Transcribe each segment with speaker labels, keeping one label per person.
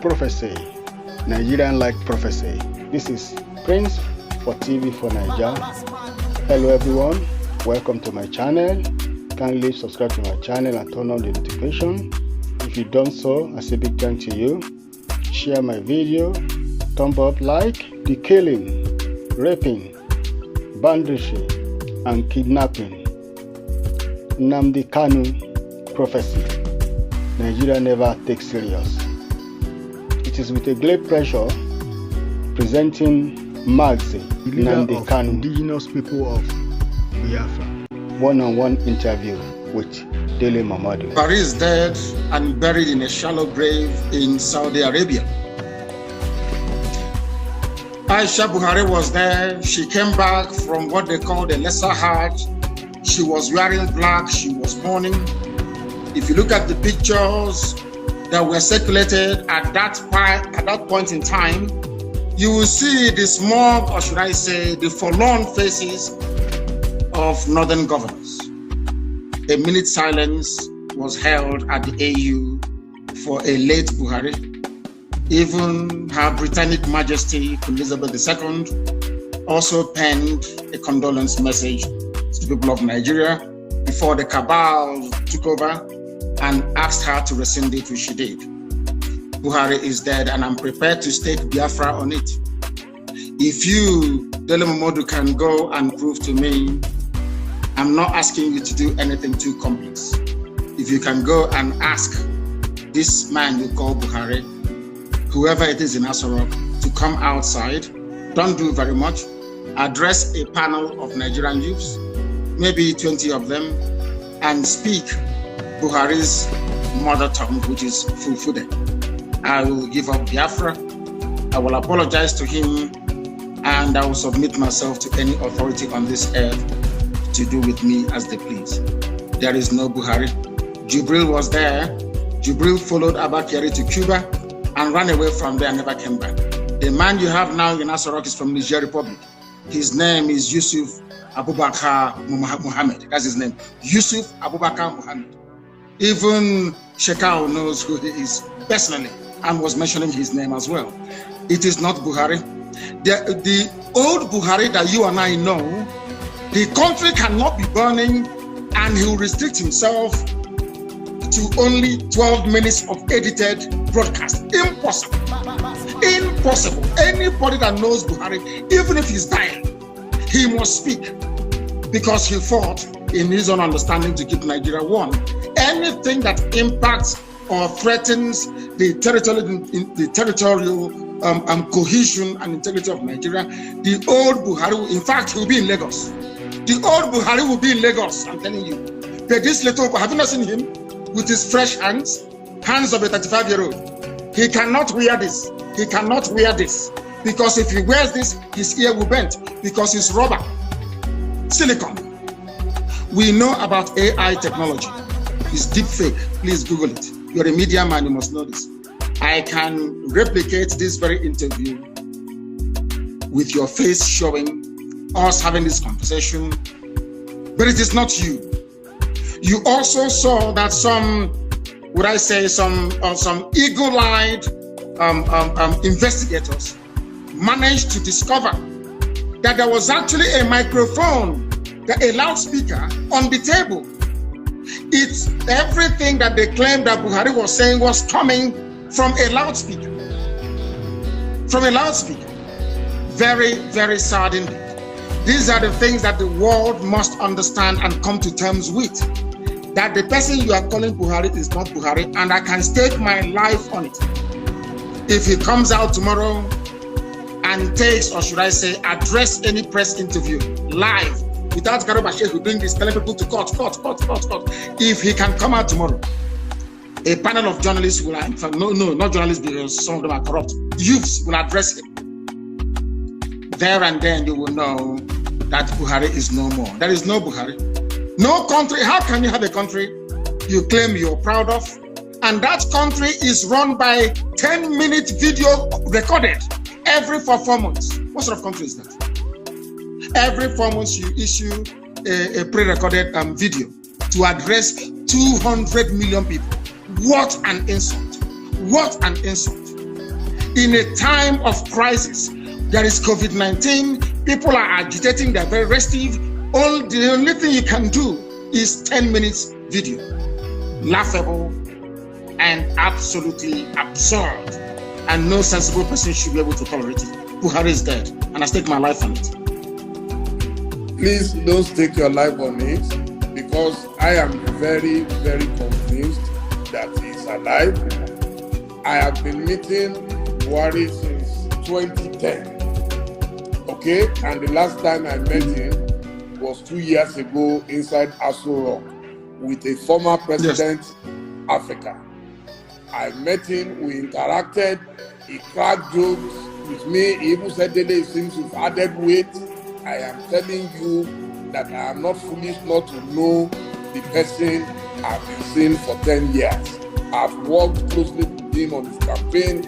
Speaker 1: prophecy, Nigerian-like prophecy. This is Prince for TV for Niger. Hello everyone, welcome to my channel. Kindly subscribe to my channel and turn on the notification. If you don't so, I say big thank to you. Share my video, thumb up, like. The killing, raping, banditry, and kidnapping. Nnamdi Kanu prophecy. Nigeria never takes serious. It is with a great pleasure presenting Magzi Nnamdi Kanu, Indigenous people of Biafra. One-on-one interview with Dele Momodu.
Speaker 2: Buhari is dead and buried in a shallow grave in Saudi Arabia. Aisha Buhari was there. She came back from what they call the lesser Hajj. She was wearing black. She was mourning. If you look at the pictures that were circulated at that point in time, you will see the smug, or should I say, the forlorn faces of northern governors. A minute silence was held at the AU for a late Buhari. Even Her Britannic Majesty Elizabeth II also penned a condolence message to the people of Nigeria before the cabal took over and asked her to rescind it, which she did. Buhari is dead, and I'm prepared to stake Biafra on it. If you, Dele Momodu, can go and prove to me, I'm not asking you to do anything too complex. If you can go and ask this man you call Buhari, whoever it is in Asarok, to come outside, don't do very much, address a panel of Nigerian youths, maybe 20 of them, and speak Buhari's mother tongue, which is Fulfude. I will give up Biafra, I will apologize to him, and I will submit myself to any authority on this earth to do with me as they please. There is no Buhari. Jubril was there. Jubril followed Abba Kyari to Cuba and ran away from there and never came back. The man you have now in Asarok is from Niger Republic. His name is Yusuf Abubakar Muhammad. That's his name, Yusuf Abubakar Muhammad. Even Shekau knows who he is personally and was mentioning his name as well. It is not Buhari. The old Buhari that you and I know, the country cannot be burning and he will restrict himself to only 12 minutes of edited broadcast. Impossible. Impossible. Anybody that knows Buhari, even if he's dying, he must speak because he fought in his own understanding to keep Nigeria one. Anything that impacts or threatens the territorial cohesion and integrity of Nigeria, the old Buhari, in fact, he will be in Lagos. The old Buhari will be in Lagos, I'm telling you. But this little, have you not seen him? With his fresh hands of a 35-year-old. He cannot wear this. He cannot wear this. Because if he wears this, his ear will bend. Because it's rubber. Silicon. We know about AI technology. It's deep fake. Please Google it. You're a media man, you must know this. I can replicate this very interview with your face showing us having this conversation, but it is not you. You also saw that some eagle-eyed investigators managed to discover that there was actually a microphone, a loudspeaker on the table. It's everything that they claimed that Buhari was saying was coming from a loudspeaker. From a loudspeaker. Very, very sad indeed. These are the things that the world must understand and come to terms with. That the person you are calling Buhari is not Buhari, and I can stake my life on it. If he comes out tomorrow and takes, or should I say, address any press interview live without Garuba Sheikh who bring this, telling people to cut. If he can come out tomorrow, a panel of journalists will, in fact, no, not journalists because some of them are corrupt, youths will address him. There and then you will know that Buhari is no more. There is no Buhari. No country. How can you have a country you claim you're proud of, and that country is run by 10-minute video recorded every 4 months? What sort of country is that? Every 4 months you issue a pre-recorded video to address 200 million people. What an insult. What an insult. In a time of crisis, there is COVID-19, people are agitating, they're very restive. The only thing you can do is 10 minutes video. Laughable and absolutely absurd. And no sensible person should be able to tolerate it. Buhari is dead, and I stake my life on it.
Speaker 3: Please don't stake your life on it, because I am very, very convinced that he's alive. I have been meeting Buhari since 2010. Okay, and the last time I met him was 2 years ago inside Aso Rock with a former president, yes, Africa. I met him, we interacted, he cracked jokes with me, he even said, Dele, it seems you've added weight. I am telling you that I am not foolish not to know the person I've been seeing for 10 years. I've worked closely with him on his campaign,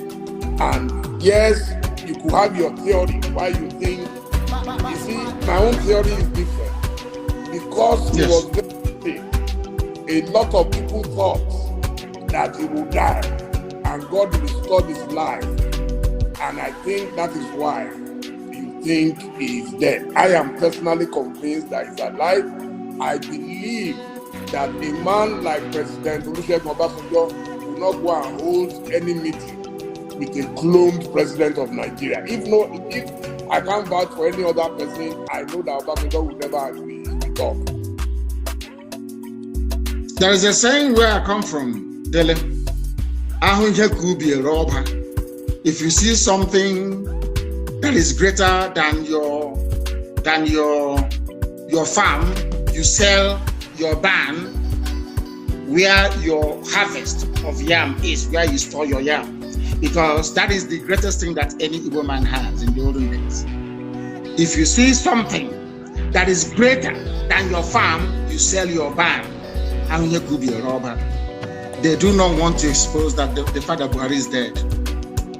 Speaker 3: and yes, you could have your theory why you think. You see, my own theory is different. Because he was very sick, a lot of people thought that he would die, and God restored his life. And I think that is why you think he is dead. I am personally convinced that he's alive. I believe that a man like President Olusegun Obasanjo will not go and hold any meeting with a cloned president of Nigeria. If I can't vouch for any other person, I know that Obasanjo will never agree to talk.
Speaker 2: There is a saying where I come from, Dele. If you see something that is greater than your farm, you sell your barn where your harvest of yam is, where you store your yam. Because that is the greatest thing that any Igbo man has in the olden days. If you see something that is greater than your farm, you sell your barn. And you could be a robber. They do not want to expose that the fact that Buhari is dead,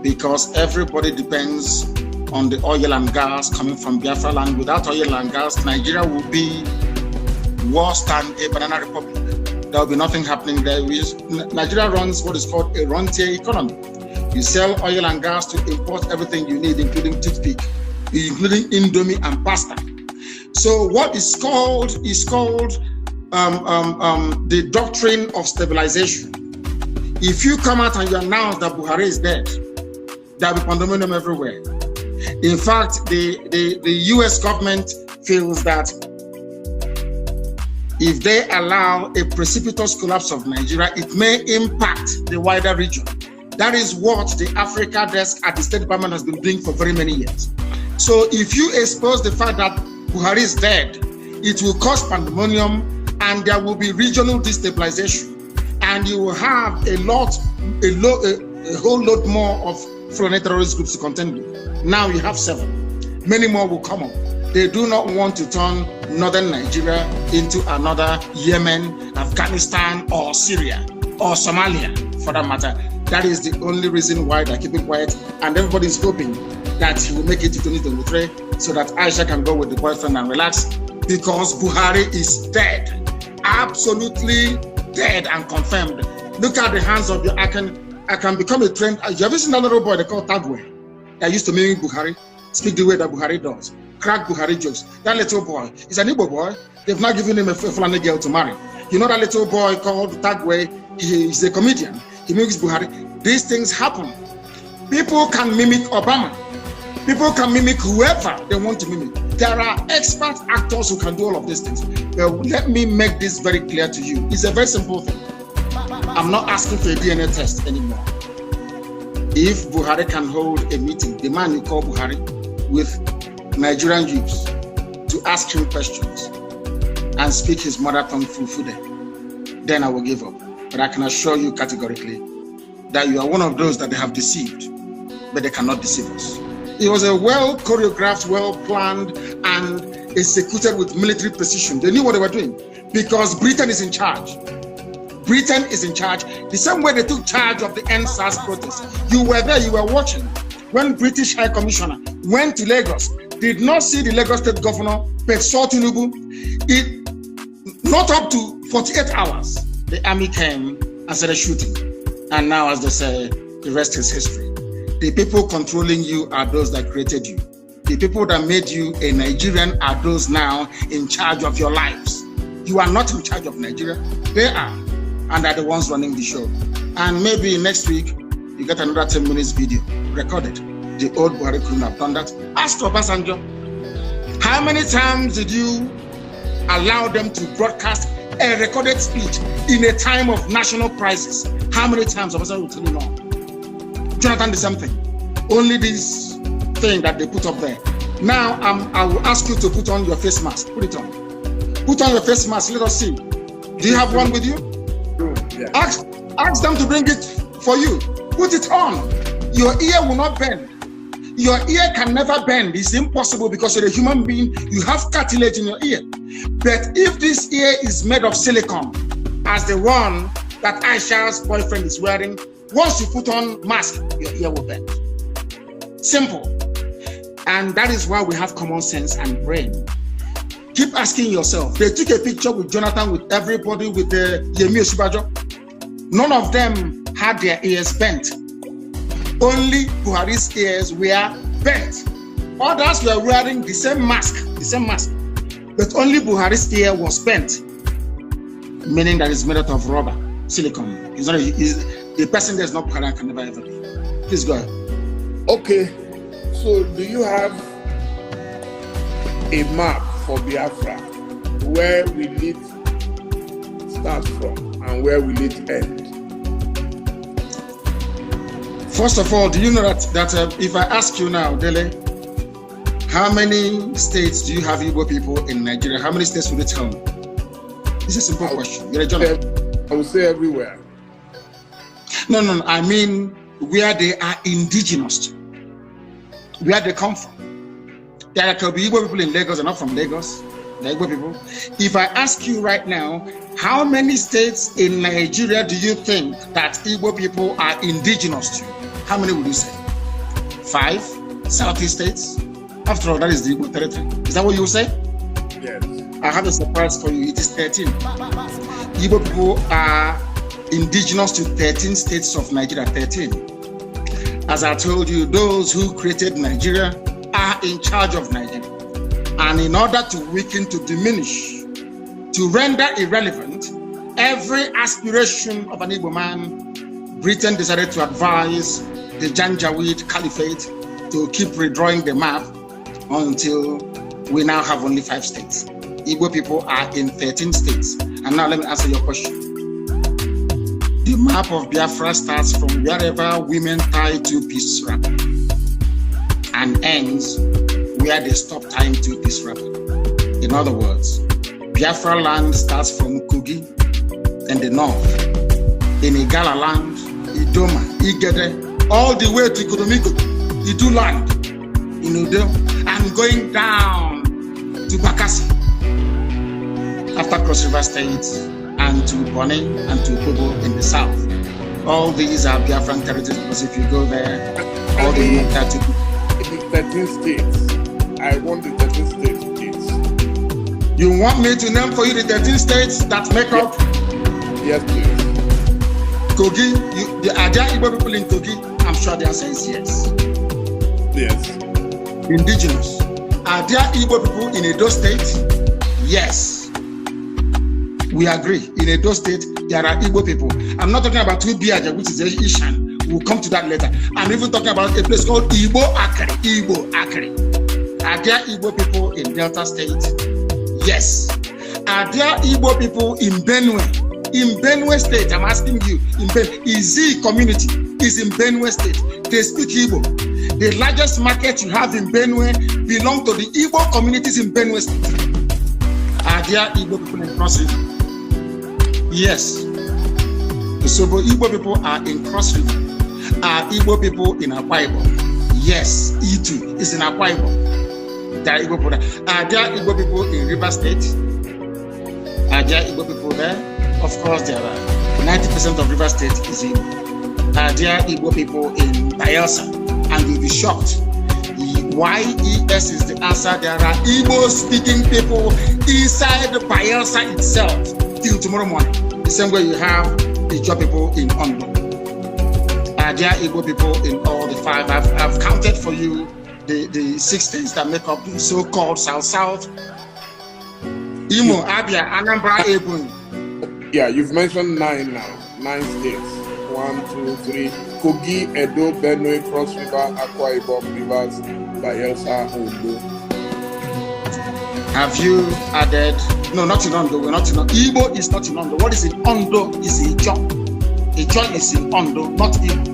Speaker 2: because everybody depends on the oil and gas coming from Biafra land. Without oil and gas, Nigeria will be worse than a banana republic. There will be nothing happening there. Nigeria runs what is called a rentier economy. You sell oil and gas to import everything you need, including toothpick, including Indomie and pasta. So what is called the doctrine of stabilization. If you come out and you announce that Buhari is dead, there will be pandemonium everywhere. In fact, the US government feels that if they allow a precipitous collapse of Nigeria, it may impact the wider region. That is what the Africa desk at the State Department has been doing for very many years. So if you expose the fact that Buhari is dead, it will cause pandemonium and there will be regional destabilization. And you will have a whole lot more of Fulani terrorist groups to contend with. Now you have 7. Many more will come up. They do not want to turn northern Nigeria into another Yemen, Afghanistan, or Syria, or Somalia, for that matter. That is the only reason why they're keeping quiet. And everybody is hoping that he will make it to 2023 so that Aisha can go with the boyfriend and relax, because Buhari is dead. Absolutely dead and confirmed. Look at the hands of I can become a trend. You ever seen that little boy they call Tagwe that used to mimic Buhari, speak the way that Buhari does, crack Buhari jokes? That little boy is an Igbo boy. They've not given him a Fulani girl to marry. You know that little boy called Tagwe? He's a comedian. He mimics Buhari. These things happen. People can mimic Obama. People can mimic whoever they want to mimic. There are expert actors who can do all of these things. But let me make this very clear to you. It's a very simple thing. I'm not asking for a DNA test anymore. If Buhari can hold a meeting, the man you call Buhari, with Nigerian youths to ask him questions and speak his mother tongue Fulfude, then I will give up. But I can assure you categorically that you are one of those that they have deceived, but they cannot deceive us. It was a well choreographed, well planned, and executed with military precision. They knew what they were doing because Britain is in charge. Britain is in charge. The same way they took charge of the NSAS protest. You were there, you were watching. When British High Commissioner went to Lagos, did not see the Lagos State Governor, but saw Tinubu. Not up to 48 hours, the army came and started shooting. And now, as they say, the rest is history. The people controlling you are those that created you. The people that made you a Nigerian are those now in charge of your lives. You are not in charge of Nigeria. They are. And are the ones running the show. And maybe next week, you get another 10 minutes video recorded. The old Buhari couldn't have done that. Ask Obasanjo, how many times did you allow them to broadcast a recorded speech in a time of national crisis? How many times? Obasanjo will tell you no. Jonathan, the same thing. Only this thing that they put up there. Now, I will ask you to put on your face mask. Put it on. Put on your face mask. Let us see. Do you have one with you?
Speaker 3: Yeah.
Speaker 2: Ask them to bring it for you. Put it on. Your ear will not bend. Your ear can never bend. It's impossible because you're a human being. You have cartilage in your ear. But if this ear is made of silicone, as the one that Aisha's boyfriend is wearing, once you put on mask, your ear will bend. Simple. And that is why we have common sense and brain. Keep asking yourself. They took a picture with Jonathan, with everybody, with the Yemi Osinbajo. None of them had their ears bent. Only Buhari's ears were bent. Others were wearing the same mask, but only Buhari's ear was bent, meaning that it's made out of rubber, silicone. It's not. The person that's not Buhari can never ever be. Please go ahead.
Speaker 3: Okay, so do you have a map for Biafra where will it start from and where will it end?
Speaker 2: First of all, do you know that if I ask you now, Dele, how many states do you have Igbo people in Nigeria? How many states will it tell me? It's a simple question. You're a journalist.
Speaker 3: I would say everywhere.
Speaker 2: No. I mean where they are indigenous, where they come from. There could be Igbo people in Lagos and not from Lagos. The Igbo people. If I ask you right now, how many states in Nigeria do you think that Igbo people are indigenous to? How many would you say? 5 Southeast states? After all, that is the Igbo territory. Is that what you will say?
Speaker 3: Yes.
Speaker 2: I have a surprise for you. It is 13. Igbo people are indigenous to 13 states of Nigeria. 13. As I told you, those who created Nigeria are in charge of Nigeria. And in order to weaken, to diminish, to render irrelevant every aspiration of an Igbo man, Britain decided to advise the Janjaweed Caliphate to keep redrawing the map until we now have only 5 states. Igbo people are in 13 states. And now let me answer your question. The map of Biafra starts from wherever women tie 2-piece wrapper and ends where they stop tying 2-piece wrapper. In other words, Biafra land starts from Kogi in the north, in Igala land, Idoma, Igede, all the way to Kodomiko, Idu land, in Udo, and going down to Bakassi, after Cross River State, and to Bonny and to Kobo in the south. All these are Biafran territories because if you go there, all the women are to
Speaker 3: 13 states. I want the 13 states.
Speaker 2: You want me to name for you the 13 states that make up?
Speaker 3: Yes, please.
Speaker 2: Kogi, are there Igbo people in Kogi? I'm sure the answer is yes.
Speaker 3: Yes.
Speaker 2: Indigenous. Are there Igbo people in Edo State? Yes. We agree. In Edo State, there are Igbo people. I'm not talking about Tubiaja, which is Ishan. We'll come to that later. I'm even talking about a place called Igbo Akre. Igbo Akre. Are there Igbo people in Delta State? Yes. Are there Igbo people in Benue? In Benue State, I'm asking you, in Izi community is in Benue State. They speak Igbo. The largest market you have in Benue belong to the Igbo communities in Benue State. Are there Igbo people in Cross River? Yes. So Igbo people are in Cross River. Are Igbo people in Akwa Ibom? Yes. Itu is in Akwa Ibom. There are Igbo people there. Are there Igbo people in River State? Are there Igbo people there? Of course there are. 90% of River State is Igbo. Are there Igbo people in Bayelsa? And you'll be shocked. YES is the answer. There are Igbo-speaking people inside Bayelsa itself till tomorrow morning. The same way you have the Ijaw people in Ondo. Are Are there Igbo people in all the 5? I've counted for you the 6 states that make up the so-called South. Imo, Abia, Anambra, Ebonyi.
Speaker 3: Yeah, you've mentioned 9 now. 9 states. 1, 2, 3. Kogi, Edo, Benue, Cross River, Akwa Ibom, Rivers, Bayelsa, Ondo.
Speaker 2: Have you added? No, not in Ondo. We're not in Ondo. Igbo is not in Ondo. What is in Ondo is Ijo. Ijo is in Ondo, not Igbo.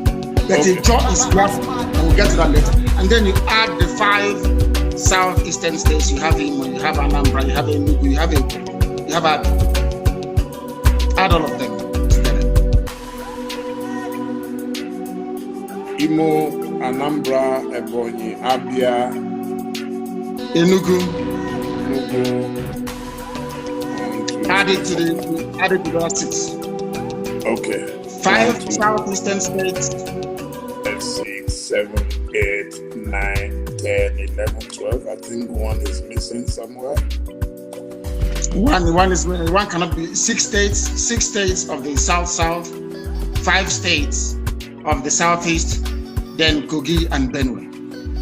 Speaker 2: But okay. Ijo is Biafra. We'll get to that later. And then you add the 5 southeastern states. You have Imo, you have Anambra, you have Enugu, you have Abia. Add all of them together.
Speaker 3: Imo, Anambra, Ebonyi, Abia,
Speaker 2: Enugu. Added to the other 6.
Speaker 3: Okay.
Speaker 2: 5 southeastern states.
Speaker 3: 6, 7, 8, 9, 10, 11, 12. I think 1 is missing somewhere.
Speaker 2: One cannot be 6 states. 6 states of the South, 5 states of the Southeast, then Kogi and Benue.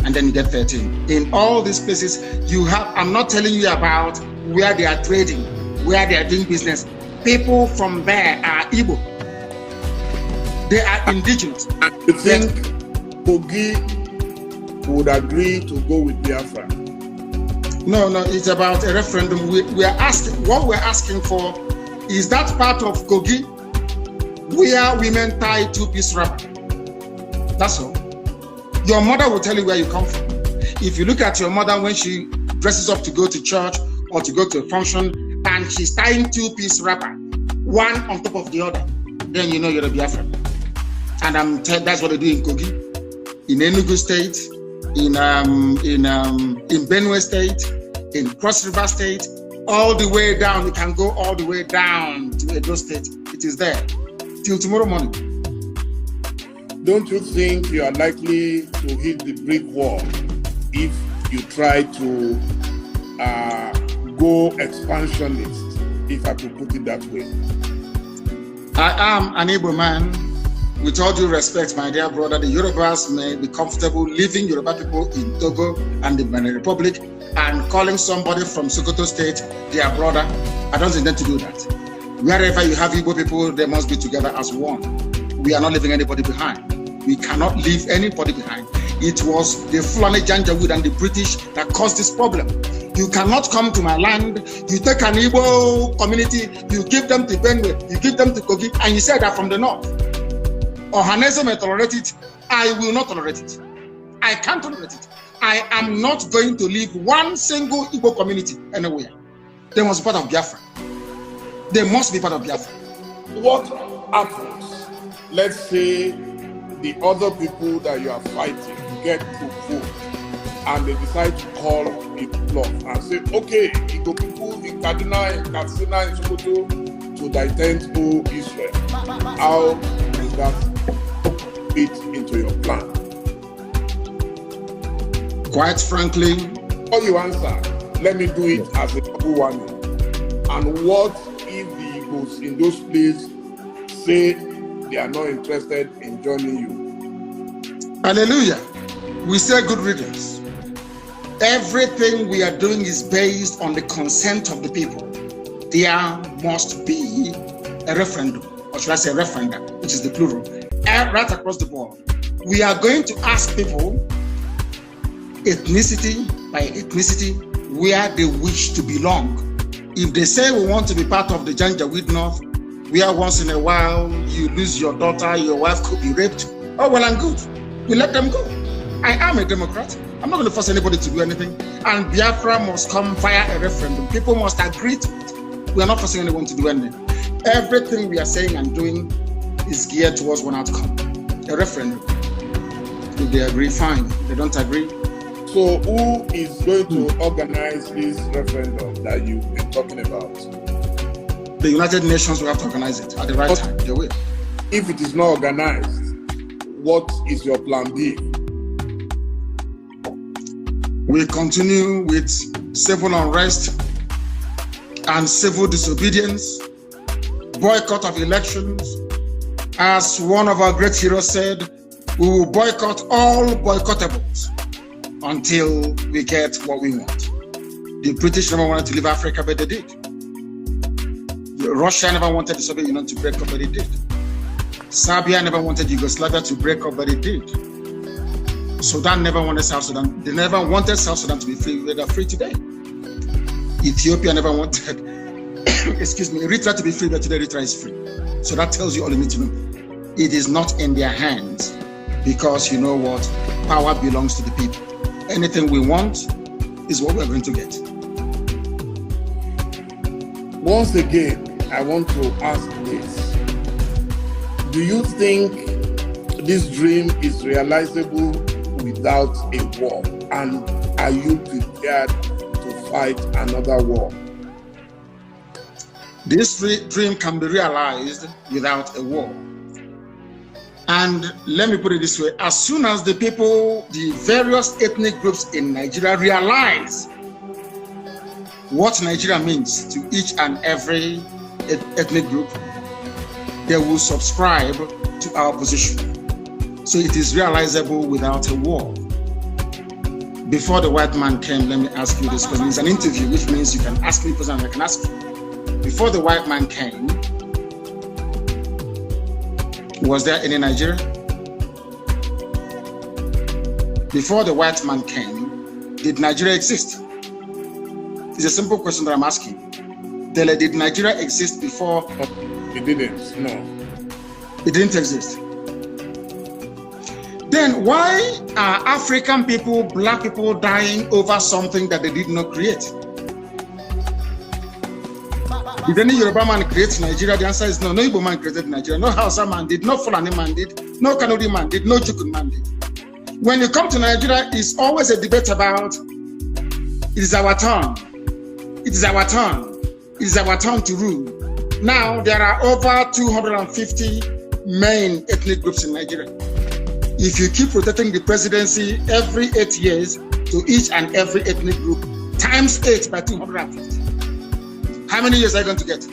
Speaker 2: And then you get 13. In all these places, you have, I'm not telling you about where they are trading, where they are doing business. People from there are Igbo. They are indigenous.
Speaker 3: You think Kogi would agree to go with Biafra?
Speaker 2: No, it's about a referendum. What we're asking for is that part of Kogi where women tie 2-piece wrapper. That's all. Your mother will tell you where you come from. If you look at your mother when she dresses up to go to church or to go to a function and she's tying 2-piece wrapper, one on top of the other, then you know you're a Biafra. And that's what they do in Kogi, in Enugu State, in Benue State, in Cross River State, all the way down. You can go all the way down to Edo State. It is there till tomorrow morning.
Speaker 3: Don't you think you are likely to hit the brick wall if you try to go expansionist, if I could put it that way?
Speaker 2: I am an Igbo man. With all due respect, my dear brother, the Yorubas may be comfortable leaving Yoruba people in Togo and the Benin Republic and calling somebody from Sokoto State their brother. I don't intend to do that. Wherever you have Igbo people, they must be together as one. We are not leaving anybody behind. We cannot leave anybody behind. It was the Fulani Janjaweed and the British that caused this problem. You cannot come to my land, you take an Igbo community, you give them to Benue, you give them to Kogi, and you say they're from the north. Ohaneze may tolerate it, I will not tolerate it. I can't tolerate it. I am not going to leave one single Igbo community anywhere. They must be part of Biafra. They must be part of Biafra.
Speaker 3: What happens? Let's say the other people that you are fighting get to vote and they decide to call it bluff and say, okay, Igbo people in Kaduna, in Katsina, in Sokoto to the intent to Israel. How does that fit into your plan?
Speaker 2: Quite frankly,
Speaker 3: before you answer, let me do it as a double warning. And what if the Igbos in those places say they are not interested in joining you?
Speaker 2: Hallelujah. We say good riddance. Everything we are doing is based on the consent of the people. There must be a referendum, or should I say referenda, which is the plural, right across the board. We are going to ask people ethnicity by ethnicity where they wish to belong. If they say we want to be part of the Janjaweed North, where once in a while you lose your daughter, your wife could be raped, oh well and good, we let them go. I am a Democrat. I'm not going to force anybody to do anything. And Biafra must come via a referendum. People must agree to it. We are not forcing anyone to do anything. Everything we are saying and doing is geared towards one outcome, a referendum. If they agree, fine. If they don't agree.
Speaker 3: So who is going to organize this referendum that you've been talking about?
Speaker 2: The United Nations will have to organize it at the right time. They will.
Speaker 3: If it is not organized, what is your plan B?
Speaker 2: We continue with civil unrest and civil disobedience, boycott of elections. As one of our great heroes said, We will boycott all boycottables until we get what we want. The British never wanted to leave Africa, but they did. Russia never wanted the Soviet Union to break up, but it did. Serbia never wanted Yugoslavia to break up, but it did. Sudan never wanted South Sudan. They never wanted South Sudan to be free. They're free today. Ethiopia never wanted, excuse me, Eritrea to be free, but today Eritrea is free. So that tells you all you need to know. It is not in their hands, because you know what? Power belongs to the people. Anything we want is what we're going to get.
Speaker 3: Once again, I want to ask this. Do you think this dream is realizable without a war? And are you prepared to fight another war?
Speaker 2: This dream can be realized without a war. And let me put it this way, as soon as the people, the various ethnic groups in Nigeria realize what Nigeria means to each and every ethnic group, they will subscribe to our position. So it is realizable without a war. Before the white man came, let me ask you this question. It's an interview, which means you can ask me a question and I can ask you. Before the white man came, was there any Nigeria? Before the white man came, did Nigeria exist? It's a simple question that I'm asking. Dele, did Nigeria exist before?
Speaker 3: It didn't, no.
Speaker 2: It didn't exist. Then why are African people, black people dying over something that they did not create? Did any Yoruba man create Nigeria? The answer is no. No Igbo man created Nigeria. No Hausa man did. No Fulani man did. No Kanuri man did. No Jukun man did. When you come to Nigeria, it's always a debate about it is our turn. It is our turn. It is our turn to rule. Now there are over 250 main ethnic groups in Nigeria. If you keep rotating the presidency every 8 years to each and every ethnic group, times 8 by 250. How many years are you going to get?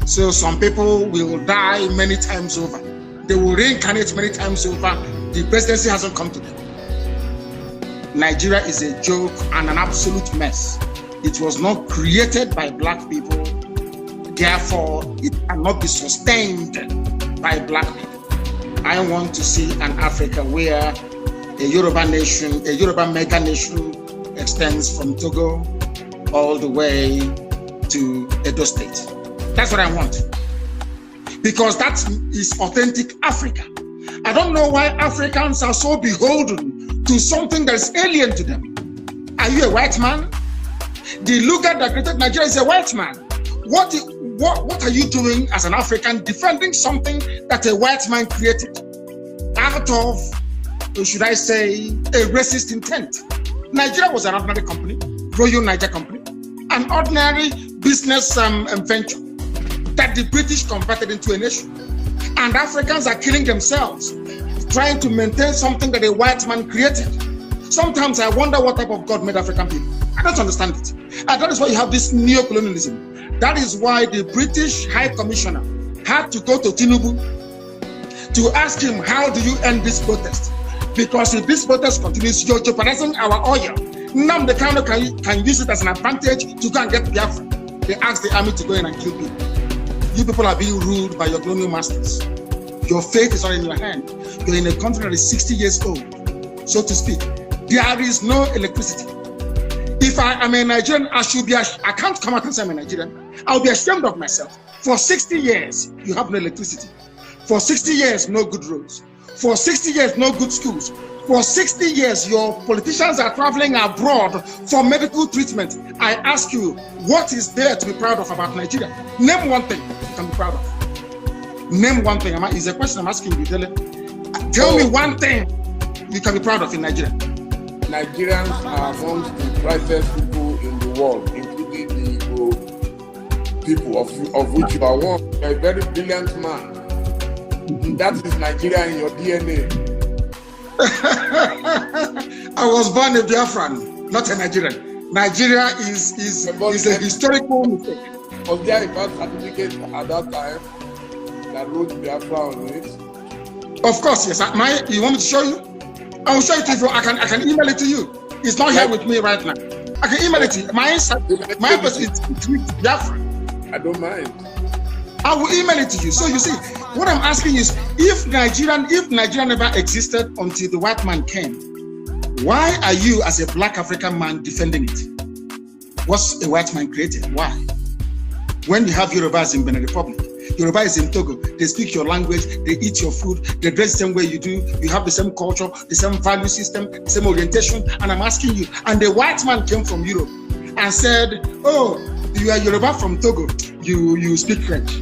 Speaker 2: So some people will die many times over. They will reincarnate many times over. The presidency hasn't come to them. Nigeria is a joke and an absolute mess. It was not created by black people. Therefore, it cannot be sustained by black people. I want to see an Africa where a Yoruba nation, a Yoruba mega nation extends from Togo all the way to Edo State. That's what I want. Because that is authentic Africa. I don't know why Africans are so beholden to something that is alien to them. Are you a white man? The looter that created Nigeria is a white man. What are you doing as an African defending something that a white man created out of, should I say, a racist intent? Nigeria was an ordinary company, Royal Niger Company, an ordinary business venture that the British converted into a nation. And Africans are killing themselves, trying to maintain something that a white man created. Sometimes I wonder what type of God made African people. I don't understand it. And that is why you have this neo-colonialism. That is why the British High Commissioner had to go to Tinubu to ask him, how do you end this protest? Because if this protest continues, you're jeopardizing our oil. Nnamdi Kanu can use it as an advantage to go and get Biafra. They asked the army to go in and kill people. You people are being ruled by your colonial masters. Your fate is not in your hand. You're in a country that is 60 years old, so to speak. There is no electricity. If I am a Nigerian, I can't come out and say I'm a Nigerian. I'll be ashamed of myself. For 60 years, you have no electricity. For 60 years, no good roads. For 60 years, no good schools. For 60 years, your politicians are traveling abroad for medical treatment. I ask you, what is there to be proud of about Nigeria? Name one thing you can be proud of. Name one thing. It's a question I'm asking you, Dele. Tell me one thing you can be proud of in Nigeria.
Speaker 3: Nigerians are amongst the brightest people in the world, including the Igbo people, of which you are one. You are a very brilliant man. That is Nigeria in your DNA.
Speaker 2: I was born a Biafran, not a Nigerian. Nigeria is a historical mistake.
Speaker 3: Was there a birth certificate at that time that wrote Biafra on it?
Speaker 2: Of course, yes. You want me to show you? I will show it to you. I can email it to you. It's not here with me right now. I can email it to you. My person is Biafra.
Speaker 3: I don't mind.
Speaker 2: I will email it to you. So you see, what I'm asking is, if Nigeria never existed until the white man came, why are you as a black African man defending it? What's a white man created? Why? When you have Yorubas in Benin Republic, Yoruba is in Togo, they speak your language, they eat your food, they dress the same way you do, you have the same culture, the same value system, the same orientation, and I'm asking you, and the white man came from Europe and said, oh, you are Yoruba from Togo, you speak French.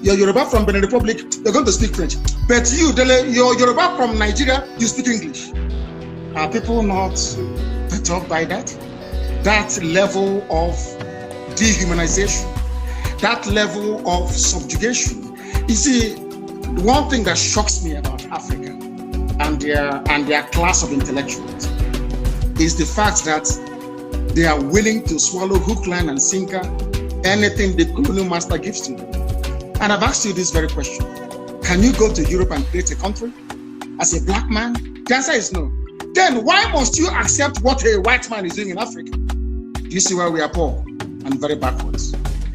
Speaker 2: You're Yoruba from Benin Republic, you're going to speak French. But you, Dele, you're Yoruba from Nigeria, you speak English. Are people not perturbed by that? That level of dehumanization, that level of subjugation. You see, the one thing that shocks me about Africa and their class of intellectuals is the fact that they are willing to swallow hook, line, and sinker anything the colonial master gives to them. And I've asked you this very question. Can you go to Europe and create a country as a black man? The answer is no. Then why must you accept what a white man is doing in Africa? Do you see why we are poor and very backwards?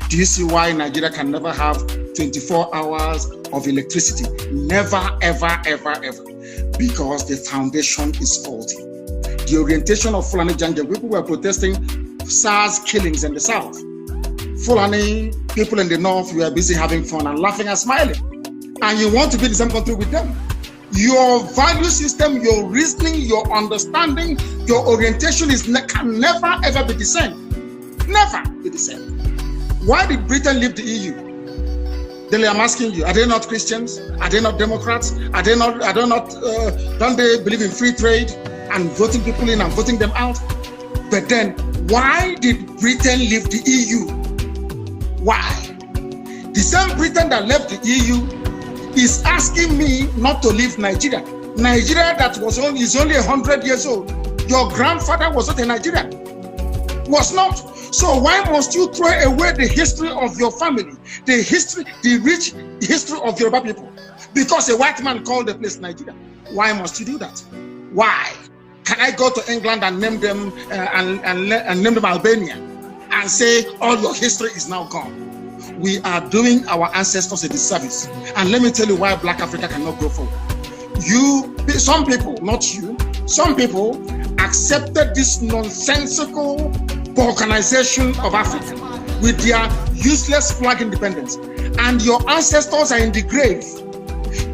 Speaker 2: Do you see why Nigeria can never have 24 hours of electricity? Never, ever, ever, ever. Because the foundation is faulty. The orientation of Fulani Janjaweed, people were protesting SARS killings in the south. Fulani people in the north, you are busy having fun and laughing and smiling. And you want to be in the same country with them. Your value system, your reasoning, your understanding, your orientation can never ever be the same. Never be the same. Why did Britain leave the EU? Dele, I'm asking you, are they not Christians? Are they not Democrats? Don't they believe in free trade and voting people in and voting them out? But then, why did Britain leave the EU? Why? The same Britain that left the EU is asking me not to leave Nigeria. Nigeria that is only 100 years old. Your grandfather was not a Nigerian. Was not. So why must you throw away the history of your family, the rich history of Yoruba people? Because a white man called the place Nigeria. Why must you do that? Why? Can I go to England and name them and name them Albania and say all your history is now gone? We are doing our ancestors a disservice. And let me tell you why Black Africa cannot go forward. Some people, not you, some people accepted this nonsensical balkanization of Africa with their useless flag independence. And your ancestors are in the grave.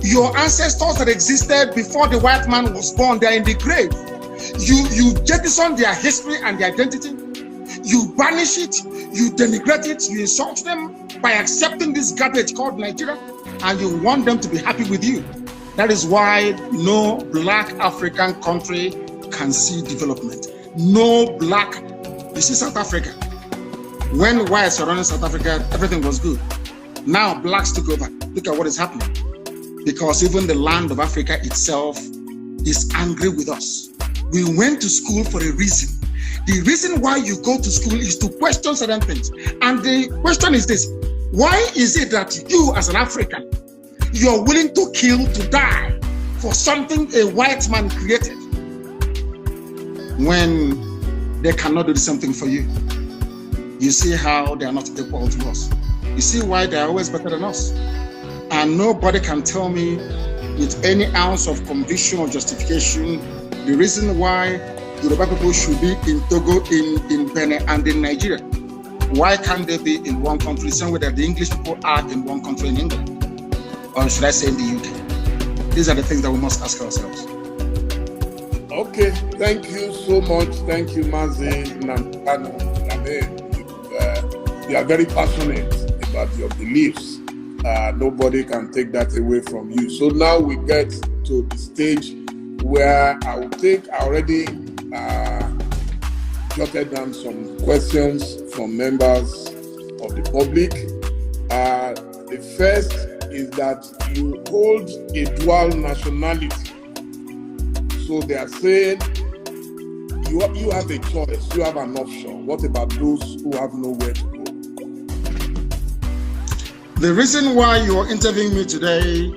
Speaker 2: Your ancestors that existed before the white man was born, they are in the grave. You jettison their history and their identity. You banish it, you denigrate it, you insult them by accepting this garbage called Nigeria, and you want them to be happy with you. That is why no black African country can see development. No black. You see South Africa. When whites were running South Africa, everything was good. Now blacks took over. Look at what is happening. Because even the land of Africa itself is angry with us. We went to school for a reason. The reason why you go to school is to question certain things. And the question is this: why is it that you as an African, you're willing to kill, to die for something a white man created when they cannot do the same thing for you? You see how they are not equal to us. You see why they are always better than us. And nobody can tell me with any ounce of conviction or justification the reason why Yoruba people should be in Togo, in Benin, and in Nigeria. Why can't they be in one country, same way that the English people are in one country in England? Or should I say in the UK? These are the things that we must ask ourselves.
Speaker 3: Okay, thank you so much. Thank you, Mazi Nnamdi Kanu. You are very passionate about your beliefs. Nobody can take that away from you. So now we get to the stage where I already jotted down some questions from members of the public. The first is that you hold a dual nationality. So they are saying you have a choice, you have an option. What about those who have nowhere to go?
Speaker 2: The reason why you are interviewing me today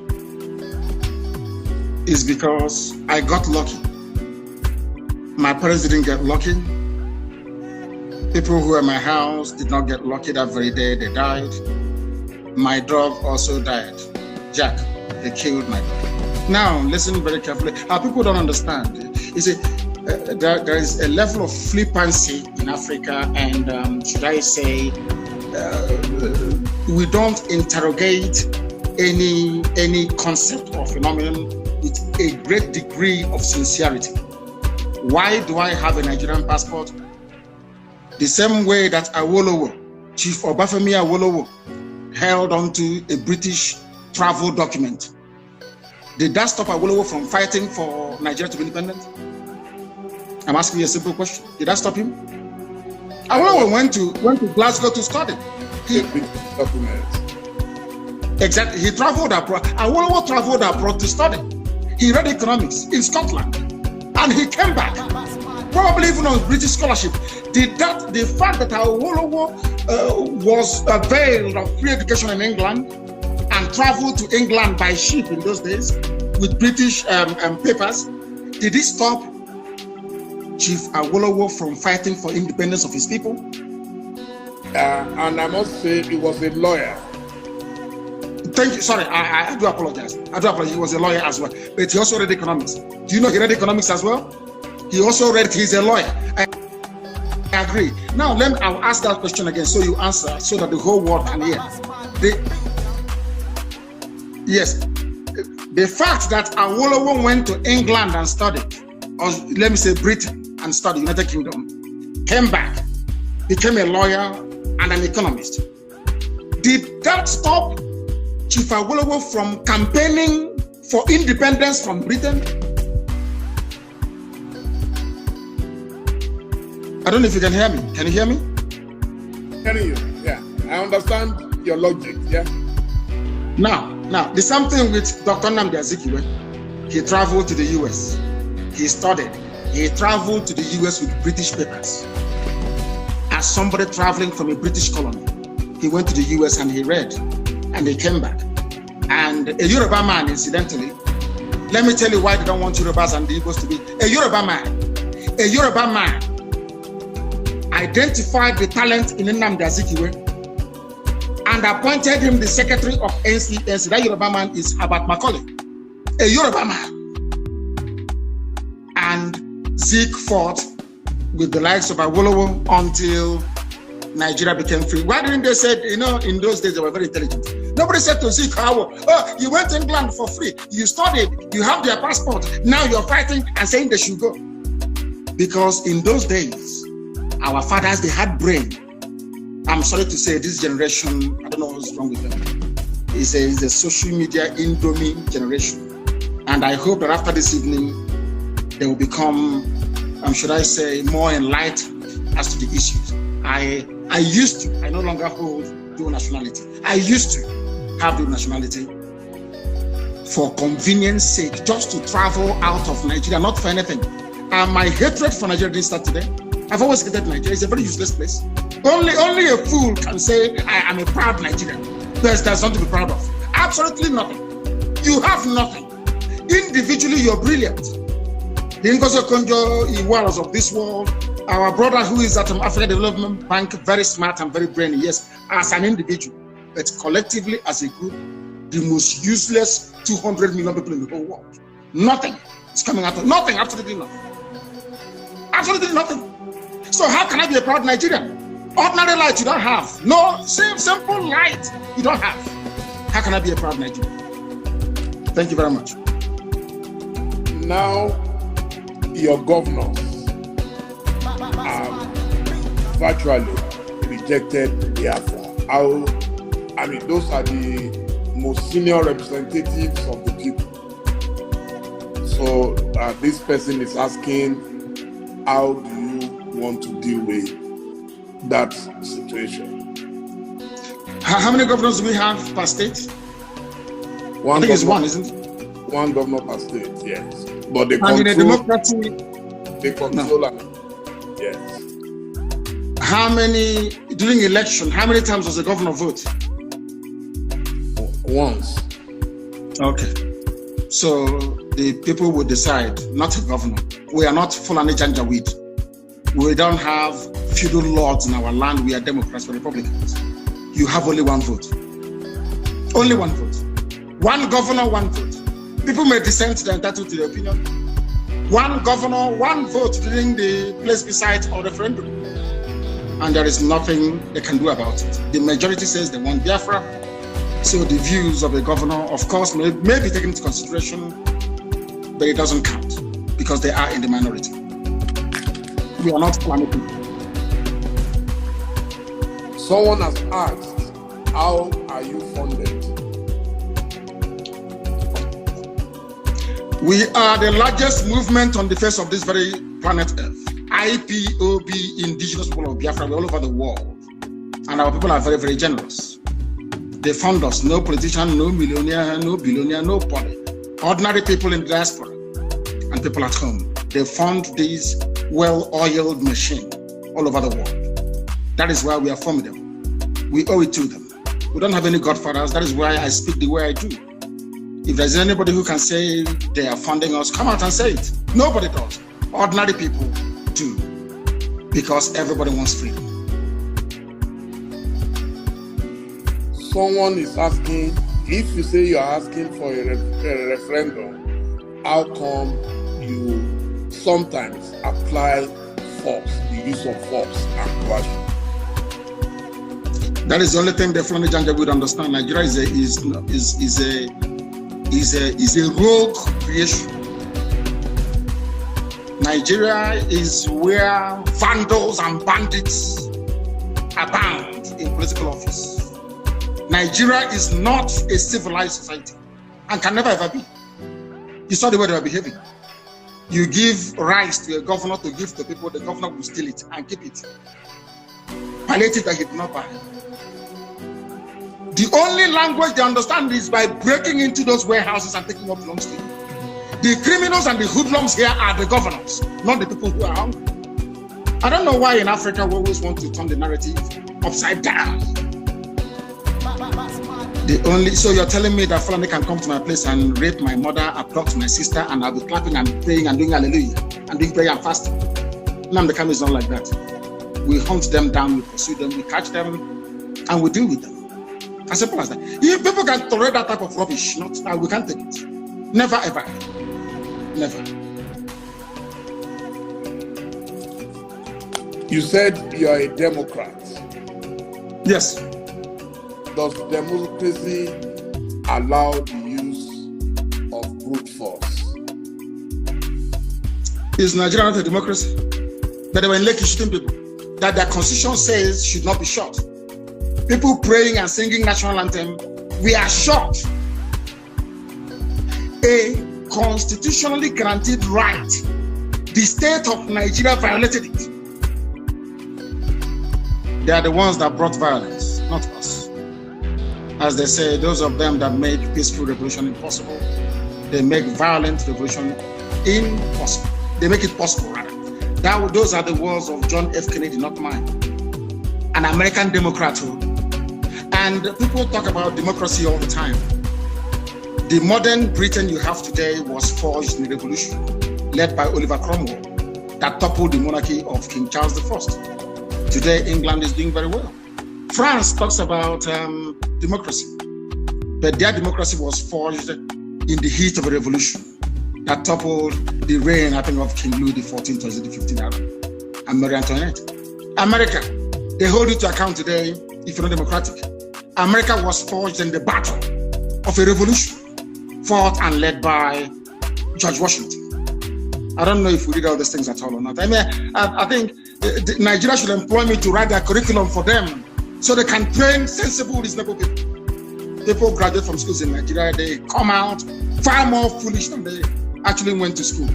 Speaker 2: is because I got lucky. My parents didn't get lucky. People who were in my house did not get lucky that very day. They died. My dog also died. Jack, they killed my dog. Now, listen very carefully. People don't understand. You see, there is a level of flippancy in Africa, and should I say, we don't interrogate any concept or phenomenon with a great degree of sincerity. Why do I have a Nigerian passport? The same way that Awolowo, Chief Obafemi Awolowo, held onto a British travel document. Did that stop Awolowo from fighting for Nigeria to be independent? I'm asking you a simple question. Did that stop him? Awolowo went to Glasgow to study. Exactly. He traveled abroad. Awolowo traveled abroad to study. He read economics in Scotland, and he came back, probably even on British scholarship. The fact that Awolowo was availed of free education in England and traveled to England by ship in those days with British papers, did it stop Chief Awolowo from fighting for independence of his people?
Speaker 3: And I must say, he was a lawyer.
Speaker 2: Thank you. Sorry, I do apologize. He was a lawyer as well, but he also read economics. Do you know he read economics as well? He also read. He's a lawyer. I agree. Now, I'll ask that question again, so you answer, so that the whole world can hear. Yes, the fact that Awolowo went to England and studied, or let me say Britain and studied, United Kingdom, came back, became a lawyer and an economist. Did that stop Chief Awolowo from campaigning for independence from Britain? I don't know if you can hear me. Can you hear me?
Speaker 3: Hearing you, yeah. I understand your logic, yeah.
Speaker 2: Now, the same thing with Dr. Nnamdi Kanu. He traveled to the US. He studied. He traveled to the US with British papers. As somebody traveling from a British colony, he went to the US and he read, and he came back. And a Yoruba man, incidentally, let me tell you why they don't want Yorubas and the Igbos to be. A Yoruba man identified the talent in Nnamdi Kanu and appointed him the secretary of NCNC. That Yoruba man is Herbert Macaulay, a Yoruba man. And Zeke fought with the likes of Awolowo until Nigeria became free. Why didn't they say, in those days they were very intelligent? Nobody said to Zeke, oh, you went to England for free, you studied, you have their passport, now you're fighting and saying they should go. Because in those days, our fathers, they had brain. I'm sorry to say, this generation, I don't know what's wrong with them. It's a social media indomie generation. And I hope that after this evening, they will become, should I say, more enlightened as to the issues. I no longer hold dual nationality. I used to have dual nationality for convenience sake, just to travel out of Nigeria, not for anything. And my hatred for Nigeria didn't start today. I've always hated Nigeria. It's a very useless place. Only a fool can say, I am a proud Nigerian. There's nothing to be proud of. Absolutely nothing. You have nothing. Individually, you're brilliant. The Ngozi Okonjo-Iwealas of this world, our brother who is at African Development Bank, very smart and very brainy, yes, as an individual, but collectively as a group, the most useless 200 million people in the whole world. Nothing is coming out of nothing, absolutely nothing. Absolutely nothing. So how can I be a proud Nigerian? Ordinary light you don't have. No, simple light you don't have. How can I be a proud Nigerian? Thank you very much.
Speaker 3: Now, your governors have virtually rejected Biafra. Those are the most senior representatives of the people. So this person is asking, how do you want to deal with that situation?
Speaker 2: How many governors do we have per state? I think it's one, isn't it?
Speaker 3: One governor per state, yes. But they
Speaker 2: control, in a democracy,
Speaker 3: they control it. Yes.
Speaker 2: How many, during election, how many times does the governor vote?
Speaker 3: Once.
Speaker 2: Okay. So the people will decide, not a governor. We are not Fulani Janjaweed. We don't have feudal lords in our land. We are Democrats or Republicans. You have only one vote. Only one vote. One governor, one vote. People may dissent, they're entitled to their opinion. One governor, one vote during the plebiscite or referendum. And there is nothing they can do about it. The majority says they want Biafra. So the views of the governor, of course, may be taken into consideration, but it doesn't count because they are in the minority. We are not Fulani people.
Speaker 3: Someone has asked, how are you funded?
Speaker 2: We are the largest movement on the face of this very planet Earth. IPOB, Indigenous people of Biafra, we're all over the world. And our people are very, very generous. They fund us. No politician, no millionaire, no billionaire, nobody. Ordinary people in the diaspora and people at home. They fund this well-oiled machine all over the world. That is why we are formidable. We owe it to them. We don't have any godfathers. That is why I speak the way I do. If there's anybody who can say they are funding us, come out and say it. Nobody does. Ordinary people do. Because everybody wants freedom.
Speaker 3: Someone is asking, if you say you are asking for a referendum, how come you sometimes apply force, the use of force and coercion?
Speaker 2: That is the only thing the Fulani Janja would understand. Nigeria is a rogue creation. Nigeria is where vandals and bandits abound in political office. Nigeria is not a civilized society and can never ever be. You saw the way they were behaving. You give rice to a governor to give to people, the governor will steal it and keep it. Palliative that he did not buy. The only language they understand is by breaking into those warehouses and taking what belongs to you. The criminals and the hoodlums here are the governors, not the people who are hungry. I don't know why in Africa we always want to turn the narrative upside down. So you're telling me that Fulani can come to my place and rape my mother, abduct my sister, and I'll be clapping and praying and doing hallelujah and doing prayer and fasting. Nnamdi Kanu is not like that. We hunt them down, we pursue them, we catch them, and we deal with them. As simple as that. If people can tolerate that type of rubbish, we can't take it. Never ever. Never.
Speaker 3: You said you are a Democrat.
Speaker 2: Yes.
Speaker 3: Does democracy allow the use of brute force?
Speaker 2: Is Nigeria not a democracy? That they were in Lekki shooting people, that their constitution says should not be shot. People praying and singing national anthem, we are shot. A constitutionally granted right. The state of Nigeria violated it. They are the ones that brought violence, not us. As they say, those of them that make peaceful revolution impossible, they make violent revolution impossible. They make it possible, rather. Those are the words of John F. Kennedy, not mine. An American Democrat who. And people talk about democracy all the time. The modern Britain you have today was forged in the revolution led by Oliver Cromwell that toppled the monarchy of King Charles I. Today, England is doing very well. France talks about democracy, but their democracy was forged in the heat of a revolution that toppled the reign, I think, of King Louis XIV or the 15th and Marie Antoinette. America, they hold you to account today if you're not democratic. America was forged in the battle of a revolution fought and led by George Washington. I don't know if we read all these things at all or not. I mean, I think Nigeria should employ me to write their curriculum for them so they can train sensible, reasonable people. People graduate from schools in Nigeria, they come out far more foolish than they actually went to school.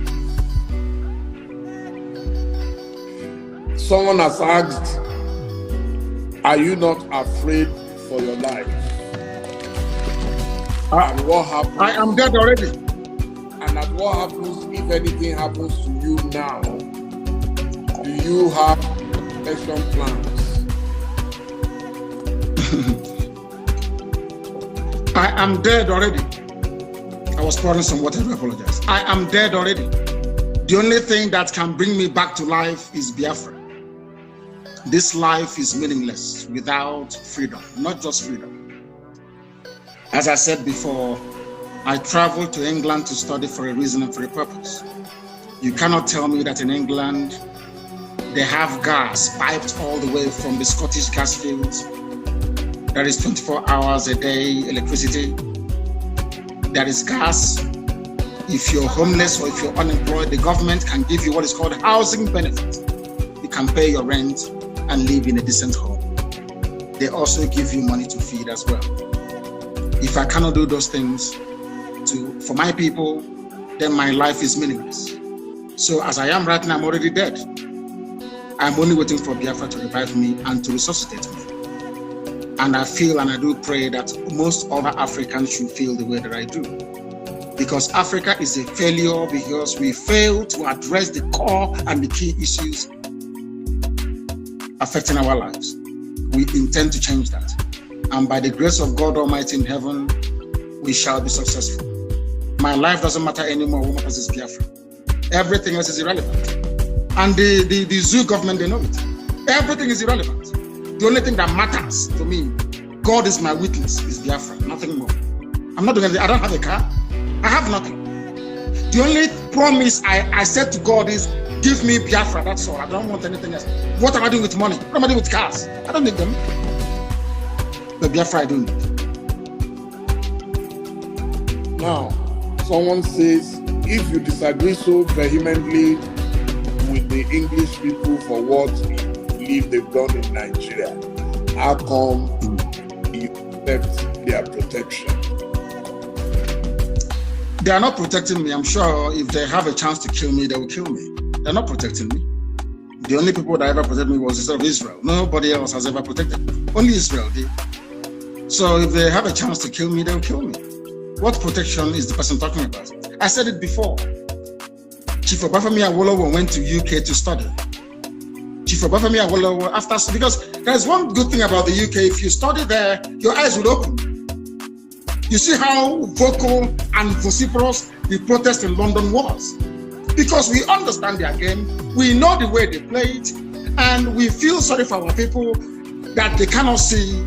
Speaker 3: Someone has asked, are you not afraid for your life? And what happens?
Speaker 2: I am dead already.
Speaker 3: And at what happens if anything happens to you now? Do you have action plans?
Speaker 2: I am dead already. I was pouring some water to apologize. I am dead already. The only thing that can bring me back to life is Biafra. This life is meaningless without freedom, not just freedom. As I said before, I traveled to England to study for a reason and for a purpose. You cannot tell me that in England, they have gas piped all the way from the Scottish gas fields. There is 24 hours a day electricity. There is gas. If you're homeless or if you're unemployed, the government can give you what is called housing benefit. You can pay your rent and live in a decent home. They also give you money to feed as well. If I cannot do those things for my people, then my life is meaningless. So as I am right now, I'm already dead. I'm only waiting for Biafra to revive me and to resuscitate me. And I feel and I do pray that most other Africans should feel the way that I do. Because Africa is a failure because we fail to address the core and the key issues affecting our lives. We intend to change that. And by the grace of God Almighty in heaven, we shall be successful. My life doesn't matter anymore. What matters is Biafra. Everything else is irrelevant. And the zoo government, they know it. Everything is irrelevant. The only thing that matters to me, God is my witness, is Biafra, nothing more. I'm not doing anything. I don't have a car. I have nothing. The only promise I said to God is, give me Biafra, that's all. I don't want anything else. What am I doing with money? What am I doing with cars? I don't need them. But Biafra I do need.
Speaker 3: Now, someone says, if you disagree so vehemently with the English people for what you believe they've done in Nigeria, how come you accept their protection?
Speaker 2: They are not protecting me. I'm sure if they have a chance to kill me, they will kill me. They're not protecting me. The only people that ever protected me was the state of Israel. Nobody else has ever protected me. Only Israel did. So if they have a chance to kill me, they'll kill me. What protection is the person talking about? I said it before. Chief Obafemi Awolowo went to UK to study. Chief Obafemi Awolowo, because there's one good thing about the UK. If you study there, your eyes will open. You see how vocal and vociferous the protest in London was. Because we understand their game, we know the way they play it, and we feel sorry for our people that they cannot see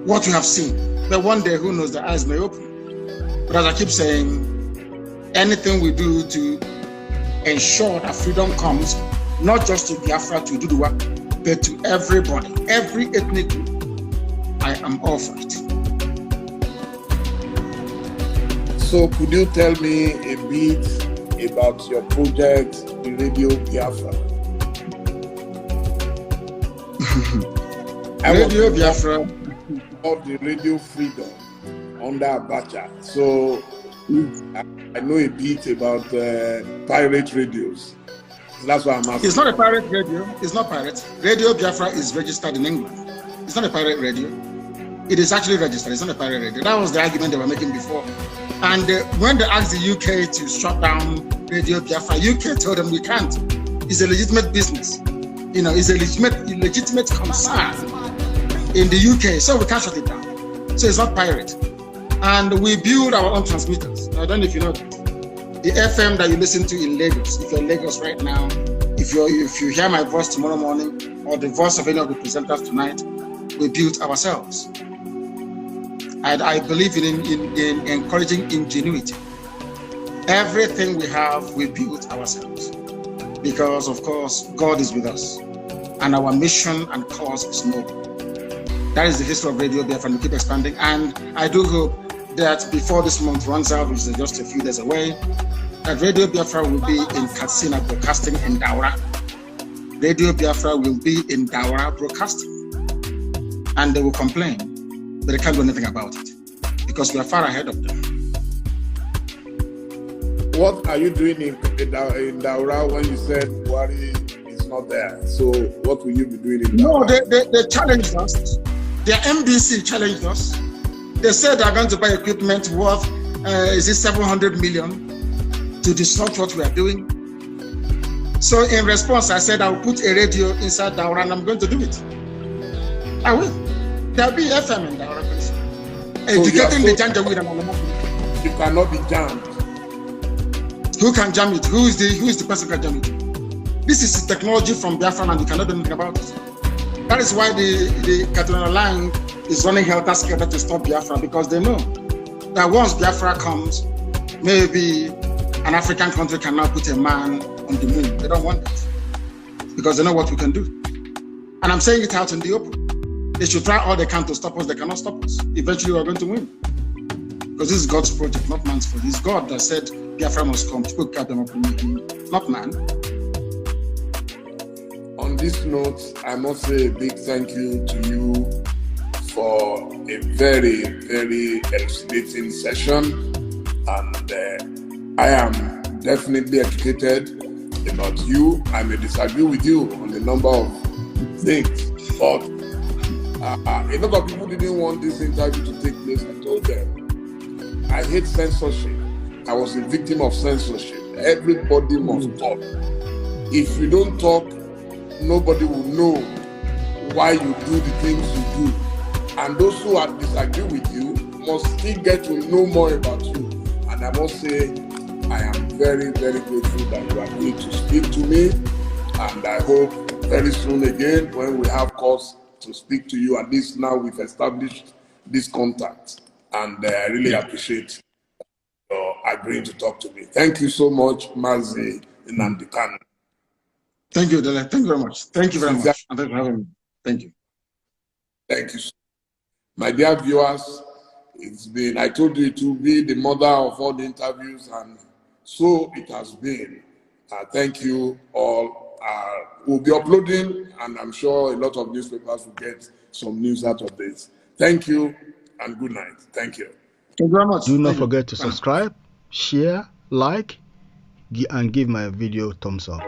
Speaker 2: what we have seen. But one day, who knows, their eyes may open. But as I keep saying, anything we do to ensure that freedom comes, not just to Biafra, to Duduwa, but to everybody, every ethnic group, I am all for it.
Speaker 3: So could you tell me a bit about your project, the Radio Biafra?
Speaker 2: Radio Biafra.
Speaker 3: Of the Radio Freedom under Abacha. So I know a bit about pirate radios. So that's why I'm asking.
Speaker 2: It's not a pirate radio. It's not pirate. Radio Biafra is registered in England. It's not a pirate radio. It is actually registered. It's not a pirate radio. That was the argument they were making before. And when they asked the UK to shut down Radio Biafra, UK told them we can't. It's a legitimate business. You know, it's a legitimate concern in the UK, so we can't shut it down. So it's not pirate. And we build our own transmitters. I don't know if you know that. The FM that you listen to in Lagos, if you're in Lagos right now, if you hear my voice tomorrow morning, or the voice of any of the presenters tonight, we built ourselves. And I believe in encouraging ingenuity. Everything we have, we built ourselves. Because, of course, God is with us. And our mission and cause is noble. That is the history of Radio Biafra, and we keep expanding. And I do hope that before this month runs out, which is just a few days away, that Radio Biafra will be in Katsina broadcasting in Daura. Radio Biafra will be in Daura broadcasting. And they will complain, but they can't do anything about it because we are far ahead of them.
Speaker 3: What are you doing in Daura when you said Buhari is not there? So what will you be doing in Daura?
Speaker 2: No, they challenged us. Their MBC challenged us. They said they're going to buy equipment worth, 700 million to distort what we are doing. So in response, I said I'll put a radio inside Daura and I'm going to do it. I will. There'll be FM in Daura. Educating the Janjaweed and Alamoku.
Speaker 3: it cannot be jammed.
Speaker 2: Who can jam it? Who is the person who can jam it? This is technology from Biafra and you cannot do anything about it. That is why the Catalonia line is running helter-skelter to stop Biafra, because they know that once Biafra comes, maybe an African country can now put a man on the moon. They don't want that because they know what we can do. And I'm saying it out in the open. They should try all they can to stop us. They cannot stop us. Eventually, we're going to win. Because this is God's project, not man's project. It's God that said Biafra must come. People cut them up, not man.
Speaker 3: On this note, I must say a big thank you to you for a very, very elucidating session. And I am definitely educated about you. I may disagree with you on a number of things, but a lot of people didn't want this interview to take place. I told them, I hate censorship. I was a victim of censorship. Everybody must talk. If you don't talk, nobody will know why you do the things you do. And those who disagree with you must still get to know more about you. And I must say, I am very, very grateful that you are going to speak to me. And I hope very soon again, when we have cause to speak to you, at least now we've established this contact. And I really appreciate your agreeing to talk to me. Thank you so much, Mazi Nnamdi Kanu.
Speaker 2: Thank you, Dele. Thank you very much. Thank you very much. And thank you for having me. Thank you.
Speaker 3: Thank you. My dear viewers, it's been, I told you it will be the mother of all the interviews, and so it has been. Thank you all. We'll be uploading, and I'm sure a lot of newspapers will get some news out of this. Thank you, and good night. Thank you.
Speaker 2: Thank you very much.
Speaker 1: Do not forget to subscribe, share, like, and give my video a thumbs up.